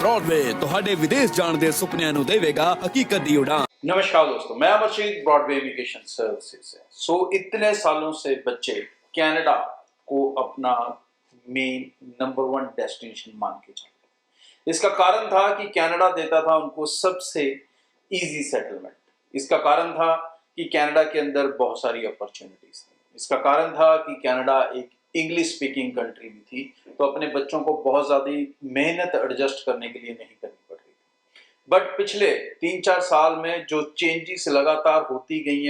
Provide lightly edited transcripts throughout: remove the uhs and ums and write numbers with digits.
Broadway ਤੁਹਾਡੇ ਵਿਦੇਸ਼ ਜਾਣ ਦੇ ਸੁਪਨਿਆਂ ਨੂੰ ਦੇਵੇਗਾ ਹਕੀਕਤ ਦੀ उड़ान। नमस्कार दोस्तों, मैं अमरजीत ब्रॉडवे इमिग्रेशन सर्विसेज से। इतने सालों से बच्चे कनाडा को अपना मेन नंबर 1 डेस्टिनेशन मान के चलते। इसका कारण था कि कनाडा देता था उनको सबसे इजी सेटलमेंट। इसका कारण था कि कनाडा के अंदर बहुत सारी अपॉर्चुनिटीज थी। इसका कारण था कि कनाडा एक इंग्लिश स्पीकिंग कंट्री भी थी, तो अपने बच्चों को बहुत ज़्यादा मेहनत एडजस्ट करने के लिए नहीं करनी पड़ रही थी। बट पिछले 3-4 साल में जो चेंजेस लगातार होती गई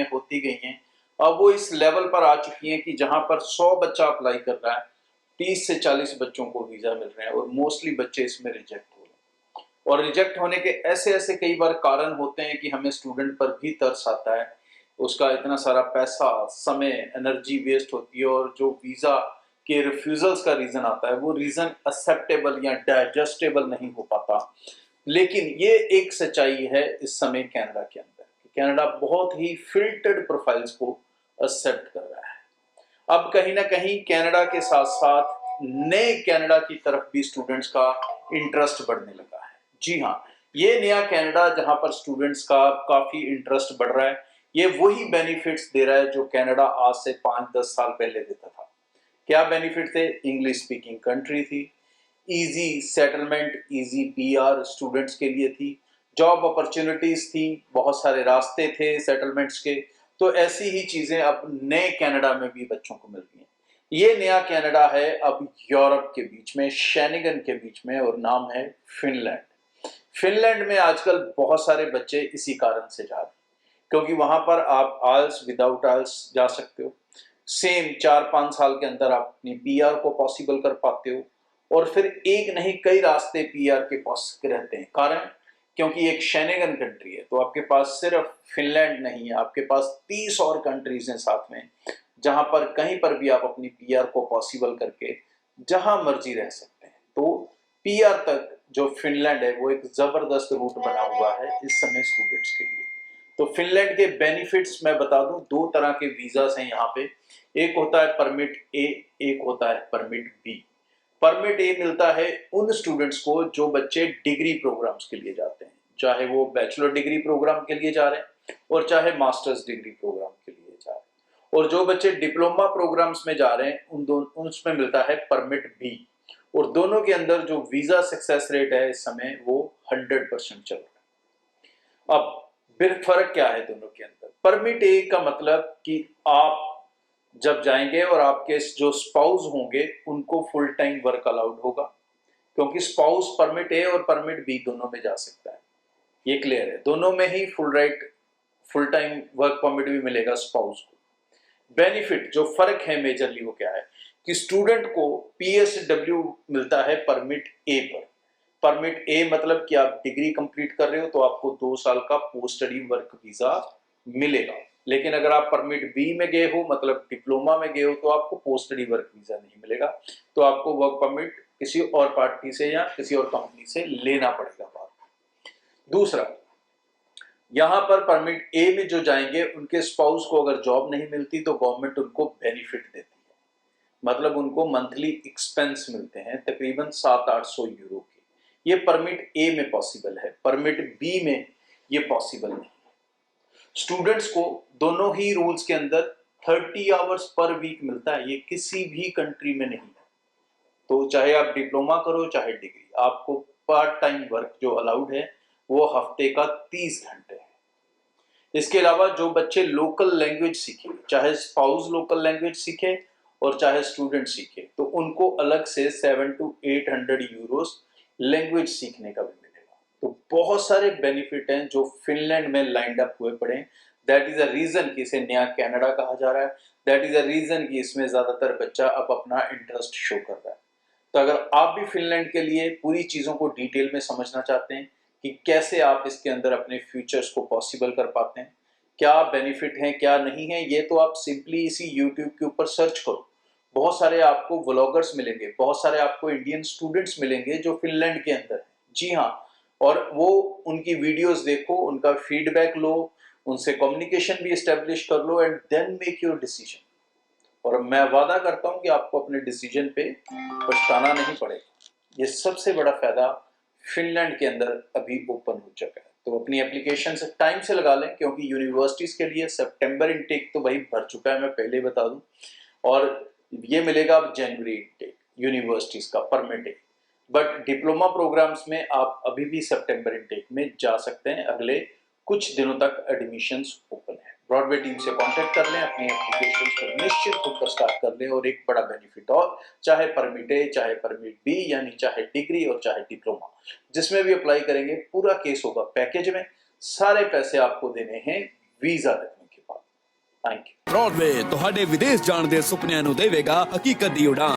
हैं, अब वो इस लेवल पर आ चुकी हैं कि जहां पर 100 बच्चा अप्लाई कर रहा है, 30 से 40 बच्चों को वीज़ा मिल रहे हैं और मोस्टली बच्चे इसमें रिजेक्ट हो रहे हैं। और रिजेक्ट होने के ऐसे कई बार कारण होते हैं कि हमें स्टूडेंट पर भी तरस आता है, उसका इतना सारा पैसा, समय, एनर्जी वेस्ट होती है, और जो वीज़ा के रिफ्यूजल्स का रीज़न आता है वो रीज़न एक्सेप्टेबल या डाइजेस्टेबल नहीं हो पाता। लेकिन ये एक सच्चाई है इस समय कनाडा के अंदर, कनाडा बहुत ही फिल्टर्ड प्रोफाइल्स को एक्सेप्ट कर रहा है। अब कहीं ना कहीं कनाडा के साथ साथ नए कनाडा की तरफ भी स्टूडेंट्स का इंटरेस्ट बढ़ने लगा है। जी हाँ, ये नया कनाडा जहाँ पर स्टूडेंट्स का काफ़ी इंटरेस्ट बढ़ रहा है, ये वही बेनिफिट्स दे रहा है जो कनाडा आज से 5-10 साल पहले देता था। क्या बेनिफिट थे? इंग्लिश स्पीकिंग कंट्री थी, easy settlement, easy PR students के लिए थी, जॉब अपॉर्चुनिटीज थी, बहुत सारे रास्ते थे सेटलमेंट्स के। तो ऐसी ही चीजें अब नए कनाडा में भी बच्चों को मिल रही हैं। ये नया कनाडा है अब यूरोप के बीच में, शेनिगन के बीच में, और नाम है फिनलैंड। फिनलैंड में आजकल बहुत सारे बच्चे इसी कारण से जा रहे हैं क्योंकि वहां पर आप आइल्स विदाउट आइल्स जा सकते हो, सेम 4-5 साल के अंदर आप अपनी पीआर को पॉसिबल कर पाते हो, और फिर एक नहीं कई रास्ते पीआर के पास रहते हैं। कारण क्योंकि एक शेनेगन कंट्री है, तो आपके पास सिर्फ फिनलैंड नहीं है, आपके पास 30 और कंट्रीज हैं साथ में, जहां पर कहीं पर भी आप अपनी पीआर को पॉसिबल करके जहां मर्जी रह सकते हैं। तो पीआर तक जो फिनलैंड है वो एक जबरदस्त रूट बना हुआ है इस समय स्टूडेंट्स के लिए। तो फिनलैंड के बेनिफिट्स मैं बता दूं, 2 तरह के वीजास हैं यहाँ पे। एक होता है परमिट ए, एक होता है परमिट बी। परमिट ए मिलता है उन स्टूडेंट्स को जो बच्चे डिग्री प्रोग्राम्स के लिए जाते हैं, चाहे वो बैचलर डिग्री प्रोग्राम के लिए जा रहे हैं और चाहे मास्टर्स डिग्री प्रोग्राम के लिए जा रहे हैं। और जो बच्चे डिप्लोमा प्रोग्राम्स में जा रहे हैं उसमें मिलता है परमिट बी। और दोनों के अंदर जो वीजा सक्सेस रेट है इस समय वो 100% चल रहा है। अब फिर फर्क क्या है दोनों के अंदर? परमिट ए का मतलब कि आप जब जाएंगे और आपके जो स्पाउस होंगे उनको फुल टाइम वर्क अलाउड होगा, क्योंकि स्पाउस परमिट ए और परमिट बी दोनों में जा सकता है, ये क्लियर है। दोनों में ही फुल टाइम वर्क परमिट भी मिलेगा स्पाउस को। बेनिफिट जो फर्क है मेजरली वो क्या है कि स्टूडेंट को पीएसडब्ल्यू मिलता है परमिट ए पर। परमिट ए मतलब कि आप डिग्री कंप्लीट कर रहे हो तो आपको 2 साल का पोस्ट स्टडी वर्क वीजा मिलेगा। लेकिन अगर आप परमिट बी में गए हो, मतलब डिप्लोमा में गए हो, तो आपको पोस्ट स्टडी वर्क वीजा नहीं मिलेगा, तो आपको वर्क परमिट किसी और पार्टी से या किसी और कंपनी से लेना पड़ेगा बाद में। दूसरा, यहाँ पर परमिट ए में जो जाएंगे उनके स्पाउस को अगर जॉब नहीं मिलती तो गवर्नमेंट उनको बेनिफिट देती है, मतलब उनको मंथली एक्सपेंस मिलते हैं तकरीबन 700-800 यूरो के। ये परमिट ए में पॉसिबल है, परमिट बी में ये पॉसिबल नहीं। स्टूडेंट्स को दोनों ही रूल्स के अंदर 30 आवर्स पर वीक मिलता है, ये किसी भी कंट्री में नहीं है। तो चाहे आप डिप्लोमा करो चाहे डिग्री, आपको पार्ट टाइम वर्क जो अलाउड है वो हफ्ते का 30 घंटे है। इसके अलावा जो बच्चे लोकल लैंग्वेज सीखे, चाहे स्पाउस लोकल लैंग्वेज सीखे और चाहे स्टूडेंट सीखे, तो उनको अलग से 700-800 यूरोस लैंग्वेज सीखने का भी मिलेगा। तो बहुत सारे बेनिफिट हैं जो फिनलैंड में लाइंड अप हुए पड़े हैं। दैट इज अ रीजन कि इसे नया कनाडा कहा जा रहा है। दैट इज अ रीजन कि इसमें ज्यादातर बच्चा अब अपना इंटरेस्ट शो कर रहा है। तो अगर आप भी फिनलैंड के लिए पूरी चीजों को डिटेल में समझना चाहते हैं कि कैसे आप इसके अंदर अपने फ्यूचर्स को पॉसिबल कर पाते हैं, क्या बेनिफिट हैं क्या नहीं है, ये तो आप सिंपली इसी यूट्यूब के ऊपर सर्च करो। बहुत सारे आपको व्लॉगर्स मिलेंगे, बहुत सारे आपको इंडियन स्टूडेंट्स मिलेंगे जो फिनलैंड के अंदर है। जी हाँ, और वो उनकी वीडियोस देखो, उनका फीडबैक लो, उनसे कम्युनिकेशन भी एस्टेब्लिश कर लो and then make your decision. और मैं वादा करता हूं कि आपको अपने डिसीजन पे पछताना नहीं पड़ेगा। ये सबसे बड़ा फायदा फिनलैंड के अंदर अभी ओपन हो चुका है। तो अपनी एप्लीकेशन से टाइम से लगा लें, क्योंकि यूनिवर्सिटीज के लिए सितंबर इनटेक तो भाई भर चुका है, मैं पहले बता दूं, और ये मिलेगा अब जनवरी इनटेक यूनिवर्सिटीज का परमिटेड। बट डिप्लोमा प्रोग्राम्स में आप अभी भी सितंबर इनटेक में जा सकते हैं, अगले कुछ दिनों तक एडमिशंस ओपन है। ब्रॉडवे टीम से कांटेक्ट कर लें, अपनी एप्लीकेशन को निश्चित होकर स्टार्ट कर लें। और एक बड़ा बेनिफिट और, चाहे परमिट ए, चाहे परमिट बी, यानी चाहे डिग्री और चाहे डिप्लोमा, जिसमें भी अप्लाई करेंगे पूरा केस होगा पैकेज में। सारे पैसे आपको देने हैं वीजा लगने के बाद। Thank you. ब्रॉडवे ਤੁਹਾਡੇ ਵਿਦੇਸ਼ ਜਾਣ ਦੇ ਸੁਪਨਿਆਂ ਨੂੰ ਦੇਵੇਗਾ ਹਕੀਕਤ ਦੀ ਉਡਾਨ।